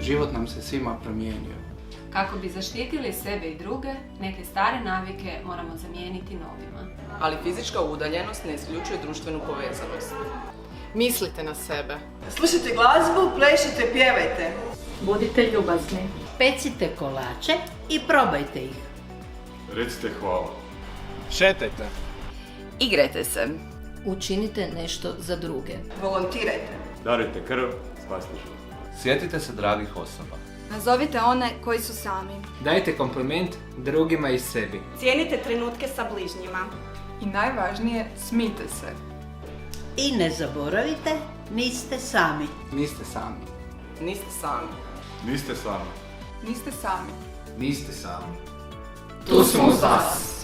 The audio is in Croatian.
Život nam se svima promijenio. Kako bi zaštitili sebe i druge, neke stare navike moramo zamijeniti novima. Ali fizička udaljenost ne isključuje društvenu povezanost. Mislite na sebe. Slušajte glazbu, plešite, pjevajte. Budite ljubazni. Pecite kolače i probajte ih. Recite hvala. Šetajte. Igrajte se. Učinite nešto za druge. Volontirajte. Darujte krv, spasite život. Sjetite se dragih osoba. Nazovite one koji su sami. Dajte kompliment drugima i sebi. Cijenite trenutke sa bližnjima. I najvažnije, smijte se. I ne zaboravite, niste sami. Niste sami. Niste sami. Niste sami. Niste sami. Niste sami. Tu smo uz vas.